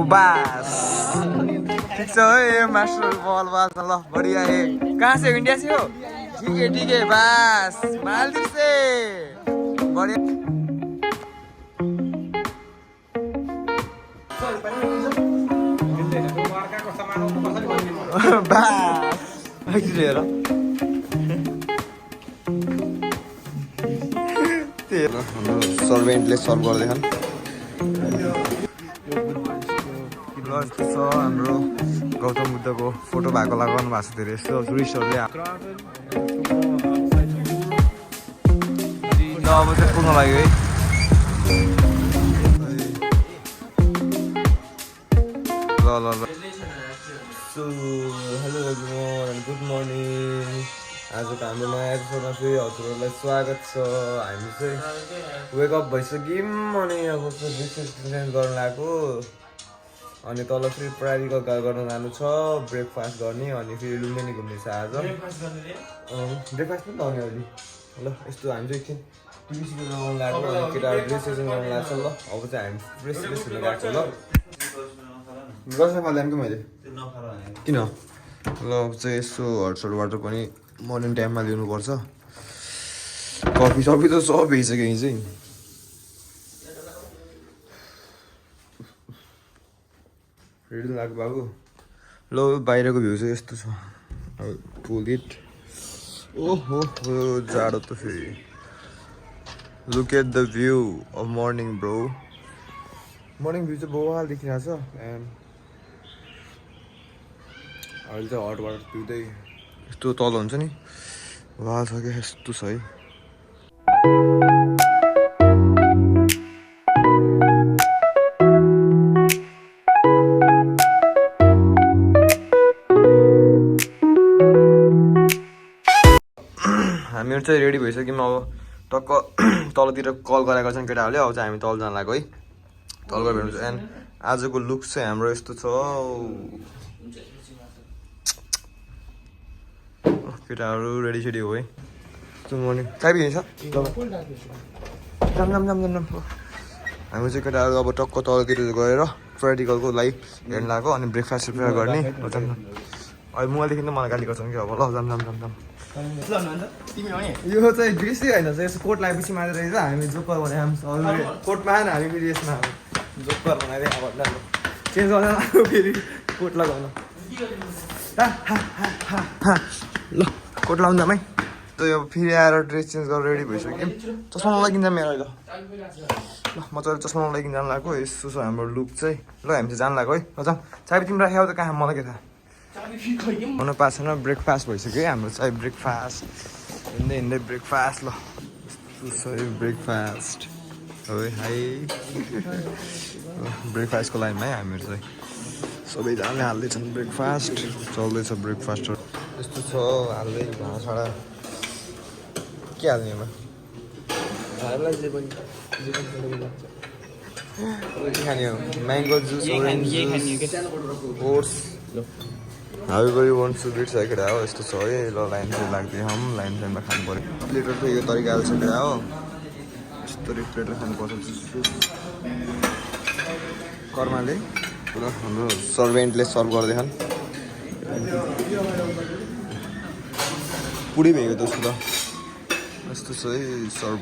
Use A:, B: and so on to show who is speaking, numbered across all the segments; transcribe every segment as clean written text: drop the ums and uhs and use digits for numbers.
A: बास ठीक छ है मास्टर बल बास ल बढिया है कहाँ से इंडिया से हो ठीक है बास मालदीव से बढिया बास हेर सर्भेन्टले सर्भ गर्दैछन् छ हाम्रो गौतम बुद्धको फोटो भएको लगाउनु भएको छ धेरै यस्तो टुरिस्टहरूले अब चाहिँ पुग्न लाग्यो है ल so hello everyone good morning आजको हाम्रो नयाँ एपिसोडमा फेरि हजुरहरूलाई स्वागत छ हामी चाहिँ वेकअप भइसक्यौँ अनि अब डिस्कसन गर्न लागेको अनि तल फेरि प्राक्टिकल गर्न जानु छ ब्रेकफास्ट गर्ने अनि फेरि लुम्बिनी घुम्ने छ आज ब्रेकफास्ट पनि गर्ने अहिले ल यस्तो हामी चाहिँ एकछिन टिभी लगाउनु लागेको अनि केटाहरू ड्रेस सेसन गर्नु लाग्छ ल अब चाहिँ हामी फ्रेस हुनु गएको छ ल गफ फाल्यो मैले किन ल अब चाहिँ यसो हटसट वाटर पनि मर्निङ टाइममा ल्याउनुपर्छ कफी सफी त सब भइसक्यो यहीँ चाहिँ रेडी लाग्यो बाबु ल बाहिरको भ्यू चाहिँ यस्तो छ अब टोइलेट ओहो जाडो त फेरि look at the view of morning bro morning view चाहिँ बवाल देखिरहेको छ एन्ड अहिले चाहिँ हट वाटर पिउँदै यस्तो तल हुन्छ नि वा छ क्या यस्तो छ है हामीहरू चाहिँ रेडी भइसक्यौँ अब टक्क तलतिर कल गराएको छन् केटाहरूले अब चाहिँ हामी तल जान लाग्यो है तल गएर भेट्नु एन्ड आजको लुक चाहिँ हाम्रो यस्तो छ केटाहरू रेडी सेडी हो है मर्निङ चाबी छ जाम हामी चाहिँ केटाहरू अब टक्क तलतिर गएर प्र्याक्टिकलको लागि हेर्नु लाग्यो अनि ब्रेकफास्ट प्रिपेयर गर्ने अहिले मोबाइलदेखि त मलाई गाली गर्छन् कि अब ल जाम यो चाहिँ ड्रेसै होइन यसो कोट लगाएपछि मात्र रहेछ हामी जोकर भने कोटमा आएन हामी फेरि यसमा जोकर बनाइदियो अब चेन्ज गर्न लाग्यो फेरि कोट लगाउन ल कोट लाउनु जाम है यो फेरि आएर ड्रेस चेन्ज गरेर रेडी भइसक्यो चस्मा नलागिन्छ मेरो अहिले ल मजाले चस्मा नलागिन जानु लाग्यो यसो छ हाम्रो लुक चाहिँ ल हामी चाहिँ जानु लाग्यो है ल जाउँ चाबी तिमी राख्यौ त कहाँ मलाई के थाहा हुनु पाएको छैन ब्रेकफास्ट भइसक्यो है हाम्रो चाहिँ ब्रेकफास्ट हिँड्दै ब्रेकफास्ट ल ब्रेकफास्ट हो हाई ब्रेकफास्टको लाइनमा है हामीहरू चाहिँ सबैजनाले हाल्दैछन् ब्रेकफास्ट चल्दैछ ब्रेकफास्टहरू यस्तो छ हाल्दै भाँडासाँडा के हाल्ने यसमा के खाने हो mango juice orange juice oats हाबी वन्स टु बिट्स केटा हो यस्तो छ है ल लाइन चाहिँ लाग्दै हम लाइन लाइनमा खानु पऱ्यो प्लेटर त यो तरिकाले छ केटा हो यस्तो प्लेटर खानुपर्छ कर्माले र हाम्रो सर्भेन्टले सर्भ गर्दैछन् पुरै भइगयो त्यसको त यस्तो छ है सर्भ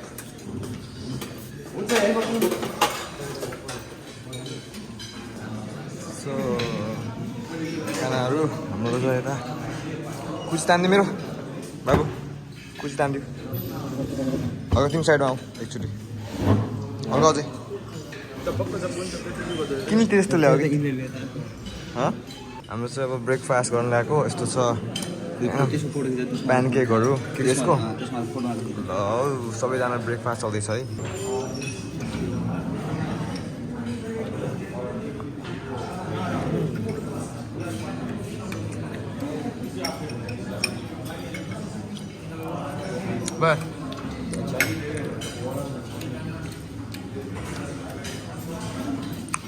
A: सो खानाहरू हाम्रो छ यता कुची तानिदियो मेरो बाबु कुची तानिदियो अगाडि तिमी साइडमा आऊ एकचोटि अर्को अझै किन त्यस्तो ल्यायो कि हाम्रो चाहिँ अब ब्रेकफास्ट गर्न ल्याएको यस्तो छ प्यानकेकहरू के यसको ल सबैजना ब्रेकफास्ट चल्दैछ है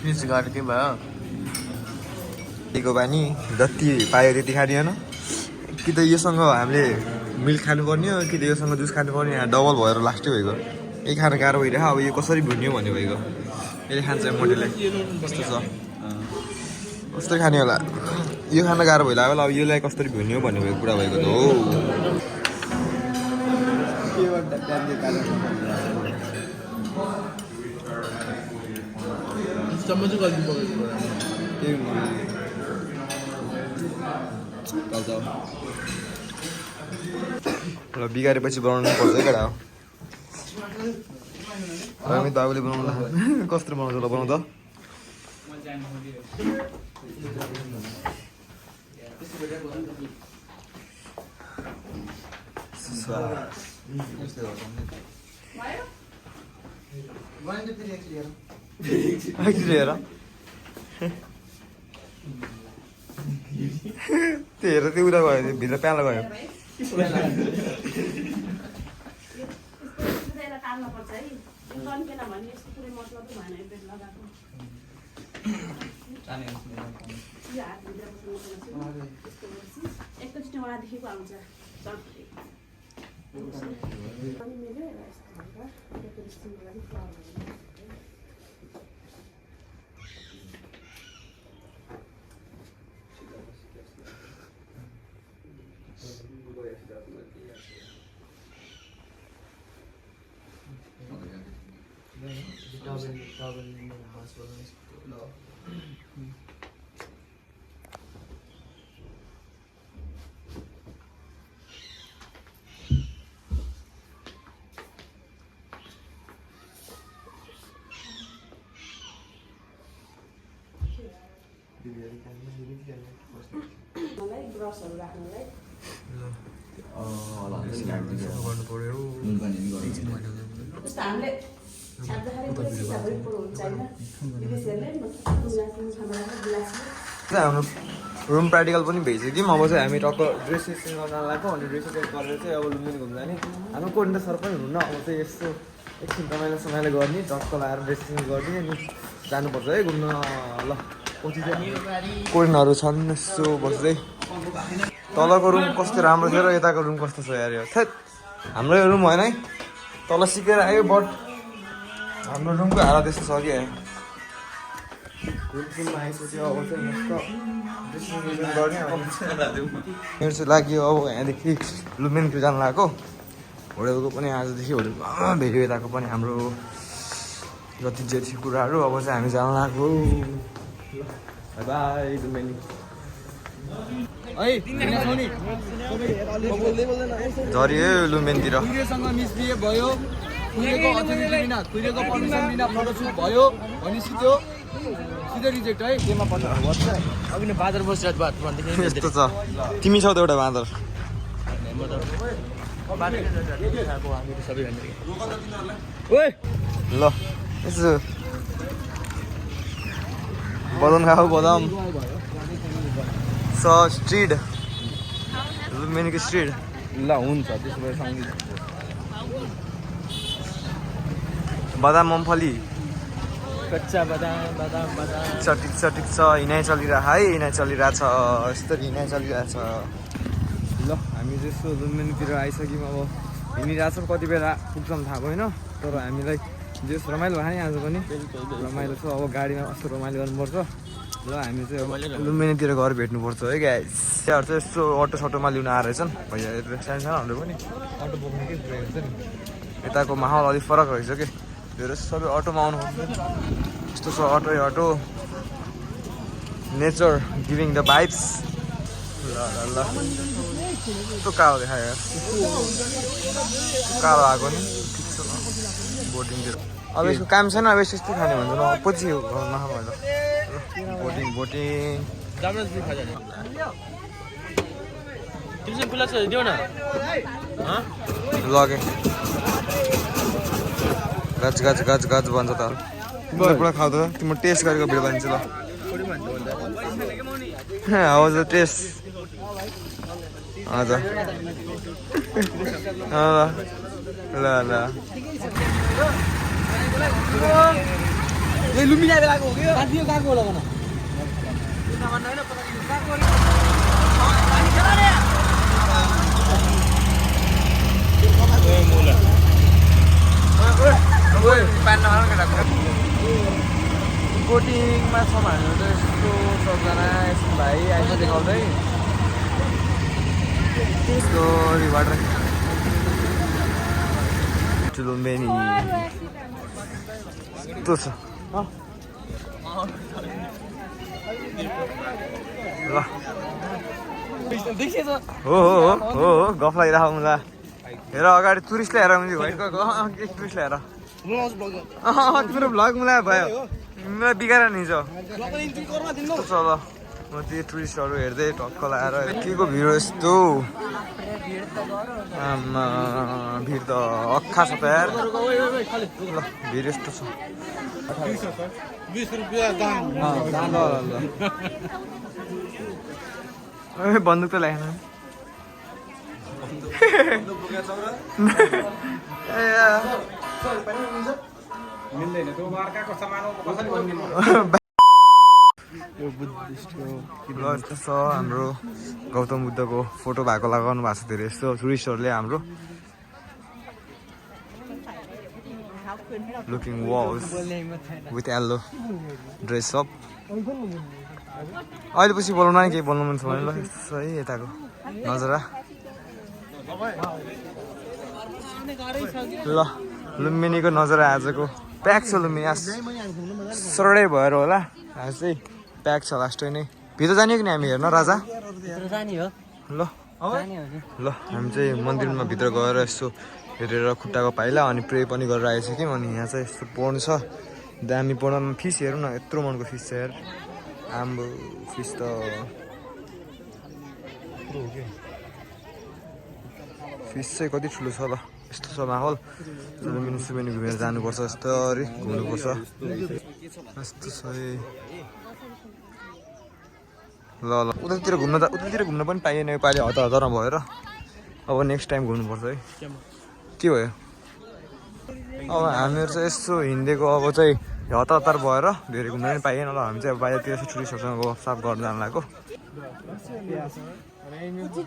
A: पिस गाडी के भयो बानी जति पायो त्यति खाँदैन कि त योसँग हामीले मिल्क खानुपर्ने हो कि त योसँग जुस खानुपर्ने यहाँ डबल भएर लास्टै भइगयो यही खाना गाह्रो भइरहेको अब यो कसरी भुन्यो भन्ने भइगयो यसले खान्छ मोटेले यस्तो छ कसरी खाने होला यो खान गाह्रो भइला होला अब योलाई कसरी भुन्यो भन्ने भएको कुरा भएको त हो ल बिगारेपछि बनाउनु पर्छ है केटा हामी बाबुले बनाउँदा कस्तो बनाउँछ ल बनाउँदा त्यो हेर त्यो उता गयो भित्र प्याला गयो
B: एकैचोटि उहाँदेखिको आउँछ मलाई ब्रसहरू राख्नलाई
A: गर्नु पर्यो
B: जस्तो हामीले छाप्दाखेरि पनि सिसाभरि कुरो हुन्छ होइन विदेशीहरूले
A: हाम्रो रुम प्र्याक्टिकल पनि भइसक्यो अब चाहिँ हामी टक्क ड्रेस चेन्ज गर्न लाग्यो अनि ड्रेस चेन्ज गरेर चाहिँ अब लुम्बिनी घुम्नु जाने हाम्रो कोही सर पनि हुन्न अब चाहिँ यस्तो एकछिन रमाइलो गर्ने टक्क लगाएर ड्रेस चेन्ज गरिदिने अनि जानुपर्छ है घुम्न ल कोरिनहरू छन् यसो बस्दै तलको रुम कस्तो राम्रो थियो र यताको रुम कस्तो छ यार थेट हाम्रो यो रुम होइन है तल सिकेर आयो बट हाम्रो रुमको हालत यस्तो छ कि रुममा आइसक्यो अब चाहिँ मेरो चाहिँ लाग्यो अब यहाँदेखि लुम्बिनीको जानु लागेको होटेलको पनि आजदेखि होटेलमा भेट्यो यताको पनि हाम्रो जति जे थियो कुराहरू अब चाहिँ हामी जानु लाग्यो बाई लुम्बिनी झऱ्यो लुम्बिनीतिर
C: भयो कुहिरेको अथोरिटी बिना कुहिरेको पर्मिसन बिना फोटोसुट भयो भनेपछि त्यो सिधै रिजेक्ट है केमा पर्छ अब नि बादर बसिरहेको बात भन्दै
A: यस्तो छ तिमी छौ त एउटा बाँदर ल यसो बदाम खाऊ बदाम स्ट्रिट लुम्बिनीको स्ट्रिट
C: ल हुन्छ त्यसो भए सँगै
A: बदाम मुमफली
C: कच्चा बदाम बदाम बदाम
A: सटिक सटिक छ हिँडाइ चलिरहेको है हिँडाइ चलिरहेछ यस्तो हिँडाइ चलिरहेछ ल हामी चाहिँ यस्तो लुम्बिनीतिर आइसक्यौँ अब हिँडिरहेछौँ कति बेला पुग्छौँ थाहा भएन तर हामीलाई जस रमाइलो भयो नि आज पनि रमाइलो छ अब गाडीमा कस्तो रमाइलो गर्नुपर्छ ल हामी चाहिँ अब लुम्बिनीतिर गएर भेट्नुपर्छ है गाइस त्यहाँहरू चाहिँ यस्तो अटो सटोमा लिन आएर रहेछन् भैया सानो सानोहरू पनि अटो बोक्नु के हुन्छ नि यताको माहौल अलिक फरक रहेछ कि धेरै सबै अटोमा आउनु यस्तो छ auto nature giving the vibes ल ल यस्तो कालो देखायो कालो आएको नि ठिक छ बोटिङतिर अब यसको काम छैन अब यस्तो खाने भन्छ न पछि घरमा मैले बोटिङ
C: तिमीसँग खुला छ देऊ न
A: लगे गज गज गज गज भन्छ त पुरा खाऊ त तिम्रो टेस्ट गरेको भिडियो भन्छ ल हजुर टेस्ट हजुर ल ल
C: ए लुम्बिनी आएर गएको हो कि साथी गएको होला भन कोटिङमा छौँ हामीहरू त यस्तो सबजना यस्तो भाइ आइस देखाउँदै यस्तो रिभर लुम्बिनी यस्तो छ ल हो गफ लगाइराख मलाई हेर अगाडि टुरिस्टलाई हेर भने व्हाइटको टुरिस्टलाई हेर तिम्रो भ्लग मलाई भयो मलाई बिगाएर नि छ ल म त्यो टुरिस्टहरू हेर्दै टक्क लगाएर के को भिड यस्तो आमा भिड त अक्खा छ त यार ल भिड यस्तो छ
D: 20 रुपैयाँ दाम
C: बन्दुक त लागेन
D: मिल्दैन त्यो अर्काको सामान कसरी भन्दिनु
C: ल यस्तो छ हाम्रो गौतम बुद्धको फोटो भएको लगाउनु भएको छ धेरै यस्तो टुरिस्टहरूले हाम्रो looking walls with yellow dress up अहिले पछि बोलाउनु नि केही बोल्नु मन छ भने ल यस्तो छ है यताको नजरा ल लुम्बिनीको नजरा आजको प्याक छ लुम्बिनी आज सरडै भएर होला आज चाहिँ प्याक छ लास्टै नै भित्र जाने कि नि हामी हेर्न राजा ल ल हामी चाहिँ मन्दिरमा भित्र गएर यसो हेरेर खुट्टाको पाइला अनि प्रे पनि गरेर आइसक्यौँ अनि यहाँ चाहिँ यस्तो पोन्ड छ दामी पोन्डमा फिस हेरौँ न यत्रो मनको फिस छ यार आम्बो फिस त फिस चाहिँ कति ठुलो छ ल यस्तो छ माहौल लुम्बिनी सुम्बिनी घुमेर जानुपर्छ यस्तरी घुम्नुपर्छ यस्तो छ ल ल उतातिर घुम्न पनि पाइएन योपालि हतार भएर अब नेक्स्ट टाइम घुम्नुपर्छ है के भयो अब हामीहरू चाहिँ यस्तो हिँडेको अब चाहिँ हतार भएर धेरै घुम्न पनि पाइएन ल हामी चाहिँ अब बाहिरतिर टुरिस्टहरूसँग गफसफ गर्न जानु लागेको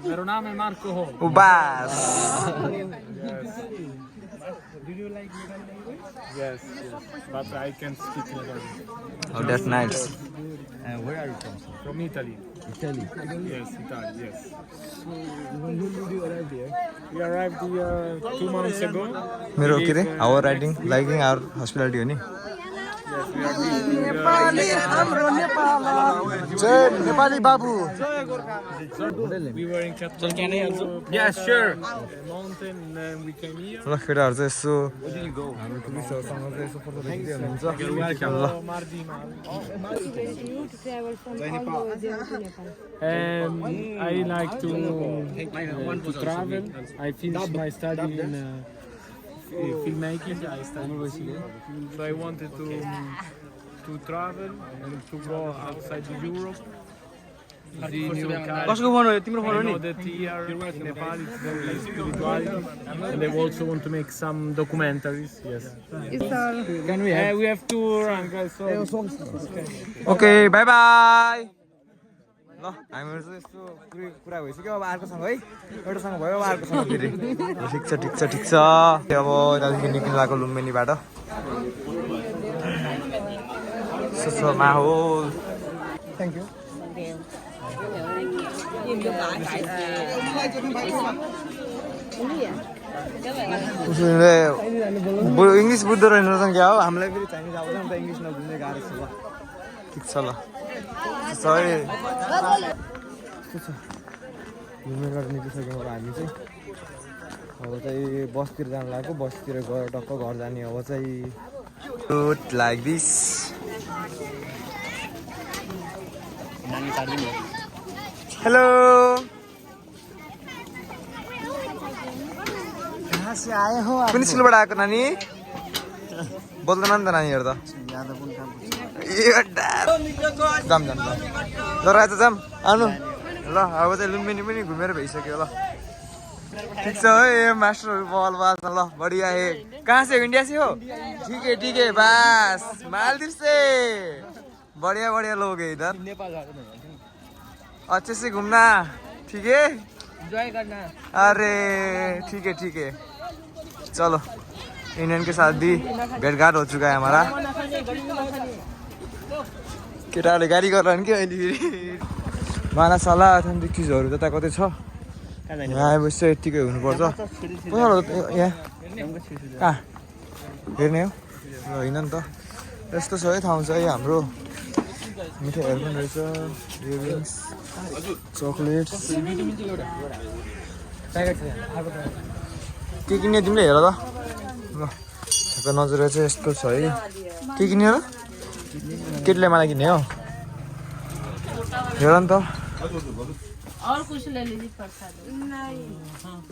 D: मेरो नाम है मार्को हो
C: Ubas.
D: Did you like Medan language? Yes, but I can speak Medan.
C: Oh, that's nice.
D: Where are you from? From Italy. Italy? Yes, Italy, yes. So, when did you arrive here? We arrived here 2 months ago.
C: मेरो के रे our riding liking our hospitality हो नि
D: Yes, we are visiting
C: जय नेपाली बाबु
D: We were in Kathmandu. Yes, sure. Mountain, and then we came here.
C: ल केटाहरू चाहिँ यसो हाम्रो टुरिस्टहरूसँग चाहिँ यसो फोटो खिच्दै हुनुहुन्छ ल
D: I like to travel. I finished my study in filmmaking. I studied, so I wanted to travel and to go outside Europe. See new culture.
C: कसको फोन हो तिम्रो फोन हो
D: I
C: नि
D: know that here in Nepal it's very spirituality, and I also want to make some documentaries. Yes.
C: Can we
D: We have to run, guys. So
C: okay by by ल हामीहरू चाहिँ यस्तो कुरा भइसक्यो अब अर्कोसँग है एउटासँग भयो अब अर्कोसँग फेरि ठिक छ ठिक छ ठिक छ अब यतादेखि निक्लिनु लागेको लुम्बिनीबाट यस्तो छ माहौल थ्याङ्क यू इङ्ग्लिस बुझ्दो रहेन क्या हो हामीलाई फेरि चाइनिज आउँछ नि त इङ्ग्लिस नबुझ्ने गाह्रो छ ल ठिक छ ल सरी घुमेर निस्किसक्यौँ अब हामी चाहिँ अब चाहिँ बसतिर जानु लाग्यो बसतिर गएर टक्क घर जाने अब चाहिँ गुड लाइक दिस हेलो कुन स्कुलबाट आएको नानी बोल्दैन नि त नानीहरू त जाम जाम ल राजा जाम आउनु ल अब चाहिँ लुम्बिनी पनि घुमेर भइसक्यो ल ठिक छ है मास्टरहरू बल बाल्छ ल बढिया है कहाँ से इंडिया से हो ठीक है बस मालदीव से बढ़िया बढ़िया लोग है इधर अच्छे से घूमना ठीक है
B: एंजॉय करना
C: अरे ठीक है चलो इंडियन के साथ भी भेंटघाट हो चुका है हमारा केटाहरूले गाडी गरेर कि अहिले फेरि मानासाला अथेन्टिक चिजहरू त कतै छ यहाँ आएपछि यत्तिकै हुनुपर्छ यहाँ कहाँ हेर्ने हो होइन नि त यस्तो छ है ठाउँ चाहिँ हाम्रो मिठाईहरू पनि रहेछ इयरिङ्स चक्लेट्स के किन्ने तिमीले हेर त ल यहाँको नजर चाहिँ यस्तो छ है के किन्ने र केटीले मलाई किन्ने हो हेर नि त
B: और कुछ ले लीजिए प्रसाद नहीं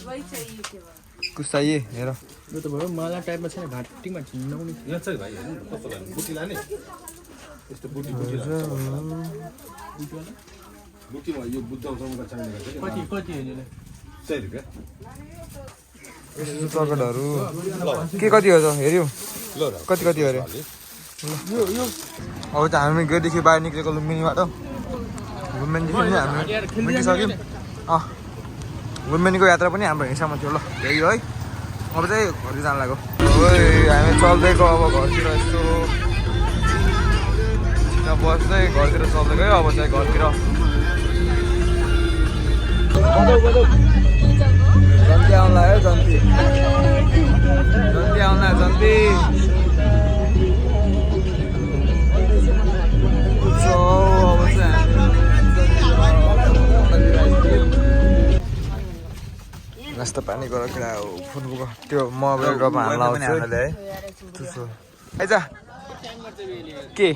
B: वही चाहिए केवल
C: कुछ चाहिए हेर
D: यो त भयो माला टाइपमा छैन घाँटीमा झिन्नाउने यहाँ चाहिँ भाइ हेर्नु कस्तो लाग्यो बुटी लाने यस्तो बुटी बुटीमा यो बुद्ध उठाउनुको चाहिने कति कति हो नि 100 रुपैयाँ
C: यस्तो चकलेटहरू के कति हो त हेऱ्यौ कति कति हो अरे यो अब त हामी गेटदेखि बाहिर निक्लेको लुम्बिनीबाट लुम्बिनीदेखि पनि हामी निस्किसक्यौँ लुम्बिनीको यात्रा पनि हाम्रो हिसाबमा थियो ल यही है अब चाहिँ घर जानु लाग्यो हामी चल्दै गयो अब घरतिर यस्तो बस्दै घरतिर चल्दै गयो अब चाहिँ घरतिर जन्ती आउनु लाग्यो जन्ती आउनु लाग्यो जन्ती अब चाहिँ नास्ता पानी गरेर केटा फुटबलको त्यो मोबाइल डब्बा हाल्न आउँछ है आइज के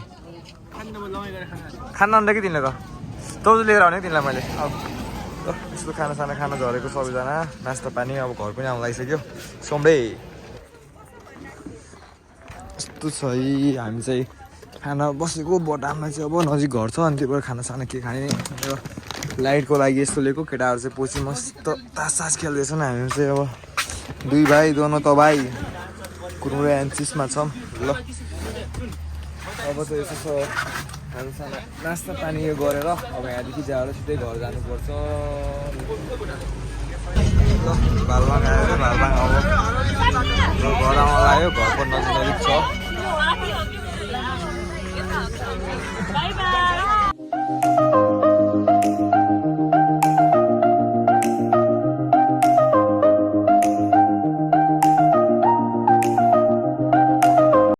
C: खाना अन्त कि तिमीले त तँ लिएर आउने तिमीलाई मैले अब यस्तो खानासाना खाना झरेको सबैजना नास्ता पानी अब घर पनि आउनु लागिसक्यो सोमडे यस्तो छ है हामी चाहिँ खाना बसेको बटाममा चाहिँ अब नजिक घर छ अनि त्यही भएर खानासाना के खाने लाइटको लागि यस्तो लिएको केटाहरू चाहिँ पछि मस्त तास खेल्दैछन् हामी चाहिँ अब दुई भाइ दोनो त भाइ कुरमुरे एन्सिसमा छौँ ल अब चाहिँ यसो छ खानासाना नास्ता पानी यो गरेर अब यहाँदेखि जाएर सिधै घर जानुपर्छ ल भालबाङ आयो भालबाङ अब घर आउन लाग्यो घरको नजिक छ